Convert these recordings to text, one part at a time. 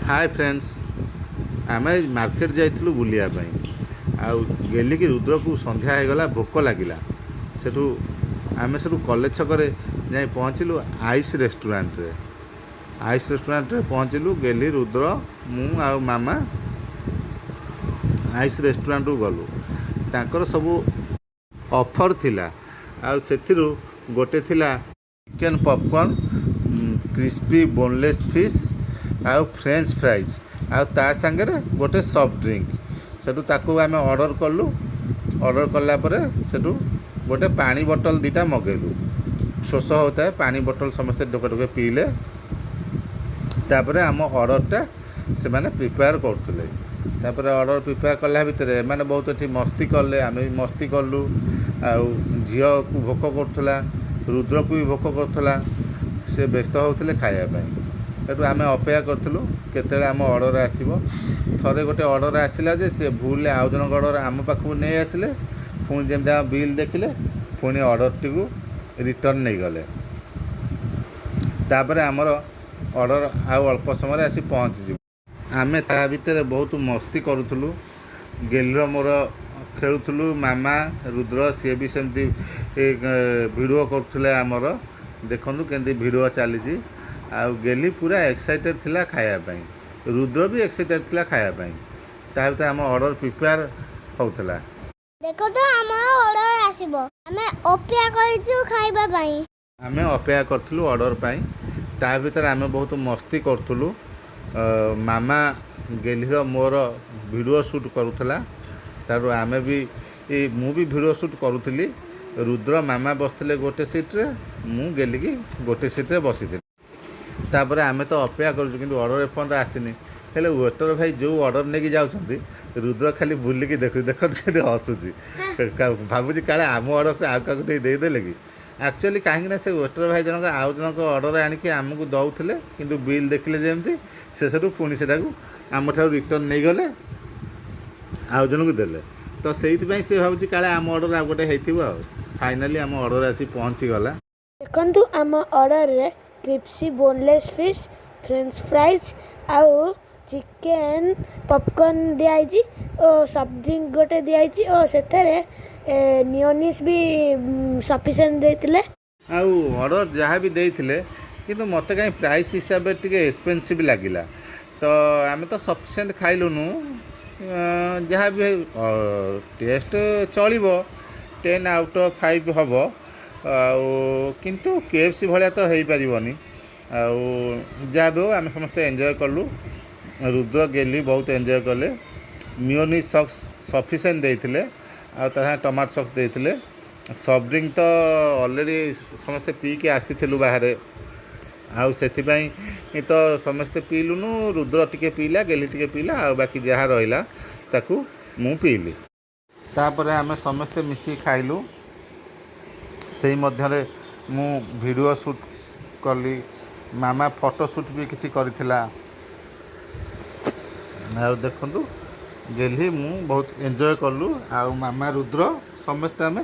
Hi friends आम market जाइलु बुलियापाई आउ गेलिकी रुद्र को संध्या होगला भोक लगिला सेठू आम से कलेज छक जा पहुँचलु आइस रेस्टोरेंट रे पहुँचलु गेली रुद्र मु आउ मामा आइस रेस्टोरेंट को गलु तांकर सबू ऑफर थिला आउ सेथिरु गोटे थिला chicken popcorn crispy boneless fish आउ फ्रेंच फ्राइज आउ ता संगे गोटे सॉफ्ट ड्रिंक सेठू ताकू आम ऑर्डर कलु ऑर्डर कला परे सेठू गोटे पानी बोतल दीटा मगेलु शोष होता है पानी बोतल समस्ते डोके डोके पीले तापर आम ऑर्डरटा से माने प्रिपेयर करते तापर ऑर्डर प्रिपेयर कला भितर एमाने बहुत एठी मस्ती कले आम भी मस्ती कलु आउ झील को भोक करुला रुद्र को भी भोक करुला से व्यस्त होते खायापी एटू आम अपेक्षा करूँ केते आम ऑर्डर आसो थे गोटे ऑर्डर आसला जे से भूल आउ जन ऑर्डर आम पाखु नहीं आसिले पुणी जमी बिल देखिले पुणी ऑर्डर टी को रिटर्न नहीं गले तापर आमर ऑर्डर आउ अल्प समय आसी पहुँची आमे ता भितर बहुत मस्ती करूँ गेलीर मोर खेलुलु मामा रुद्र सी भी सेमती वीडियो करुले आमर देखु केमती वीडियो चली आउ गेली पूरा एक्साइटेड थिला खायापाई रुद्र भी एक्साइटेड थिला खायापाई ता भितर आम ऑर्डर प्रिपेयर होउथला देखो तो आम ऑर्डर आसीबो हमें अपेक्षा करिछु खाइबा पई हमें अपेक्षा करथलु ऑर्डर पई ता भितर आम बहुत मस्ती करथलु मामा गेलीर मोर वीडियो शूट करुथला तारो आमे भी मु भी वीडियो शूट करुथली रुद्र मामा बसते गोटे सीट्रे मु गेली की गोटे सीट्रे बसी तापर आमे तो अपेक्षा करूँ कि ऑर्डर एपर्यंत आसीनी हेले वेटर भाई जो ऑर्डर नहीं जाऊँच रुद्र खाली बुलिकी देखु देखते हसुची भावुची काले आम ऑर्डर आउ क्या देदेले कि एक्चुअली कहीं से वेटर भाई जनक आउ जनक ऑर्डर आणिकी आमको दौले कि बिल देखिले जमी से पुणी से आम ठार रिटर्न नहीं गले आउ जन को देले तो से भावुची काले आम ऑर्डर आउ गोटे हो फाइनाली आम ऑर्डर आसी पहुँची गला देखंतु आम ऑर्डर रे crispy boneless fish French fries आउ चिकेन पॉपकॉर्न दिखाई और सॉफ्ट ड्रिंक गोटे दिखाई और से नियोनिस भी सफिशिएंट देते आउ ऑर्डर जहाँ भी देते किंतु मत कहीं प्राइस हिसाब से एक्सपेंसिव लगिला तो आम तो सफिशिएंट खाइलुनु जहाँ भी टेस्ट चलो 10 आउट ऑफ 5 हम किंतु KFC भाया तो हो पारनी जहाँ भी हो आम समस्ते एंजॉय कलु रुद्र गेली बहुत एंजॉय कले मियोनी सॉक्स सफिशिएंट देते आ टमाटो सॉक्स देते सॉफ्ट ड्रिंक तो ऑलरेडी समस्ते पी के आसी बाहर आउ से तो समस्ते पीलुनु रुद्र टिके पीला गेली टिके पीला आ बाकी जहाँ रहा ताकू मु पीली तापर आम समस्ते मिसी खाइलु से मध्य मु वीडियो शूट कली मामा फोटो शूट भी किसी करथिला आ देखंतु गेली मु बहुत एंजॉय कलु आ मामा रुद्र समस्ते आम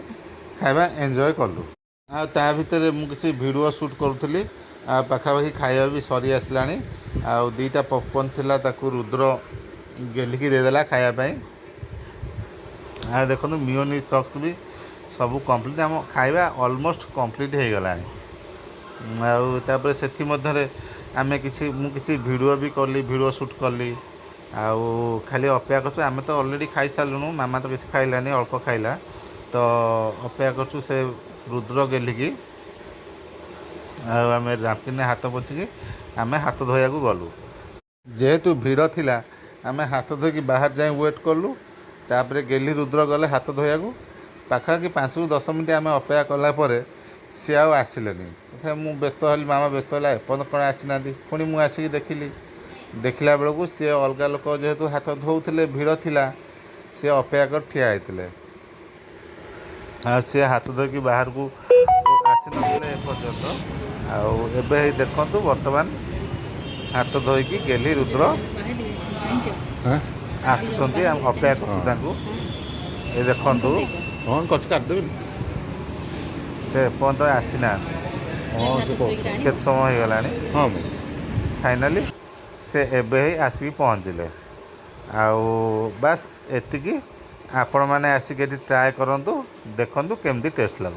खाଇବା एंजॉय कलु आ ता भितर मु किसी वीडियो शूट करूथली आ पाखापाखि खाଇବା भी सरी आसलानी आ दीटा पॉपकॉर्न थिला ताकू रुद्र गेलिकी देदेला खाया पाई आ देखंतु मियोनी सॉक्स भी सब कंप्लीट आम खाଇବା ऑलमोस्ट कंप्लीट हो गला आउे से आम किसी वीडियो भी कली वीडियो शूट कली आउ खाली अपेक्षा कर आम तो ऑलरेडी खाई सारूँ मामा तो किसी खाइलानी अल्प खाइला तो अपेक्षा कर से रुद्र गेलिकी आम रामकिन हाथ पोछिकी आम हाथ धोया गलु जेहेतु भीड़ थिला आम हाथ धोकी बाहर जाए वेट कलु तापर गेली रुद्र गले हाथ धोया पाखापाखि 5 ରୁ 10 मिनट आम अपेक्षा कलापर सी आसिलेनी मु व्यस्त हली मामा व्यस्त है एपर्तन कौन आसीना पुणी मुझे आसिक देखिली देखला बेलू सी अलग लोक जेहेतु हाथ धोते भीड़ थिला सी अपेक्षा कर ठिया होते सी हाथ धोकी बाहर को आसी नपर्यंत आबे देखु बर्तमान हाथ धोईकी गेली रुद्र आसुँच अपेक्षा कर देखु हाँ कच काटदेवी से पर्यंत आसी ना हाँ केत समय हो गलानी हाँ फाइनाली ସେ ଏବେ ହିଁ ଆସିକି ପହଞ୍ଚିଲେ। ଆଉ ବାସ୍ ଏତିକି। ଆପଣମାନେ ଆସିକି ଏଠି ଟ୍ରାଏ କରନ୍ତୁ, ଦେଖନ୍ତୁ କେମିତି ଟେଷ୍ଟ ଲାଗୁଛି।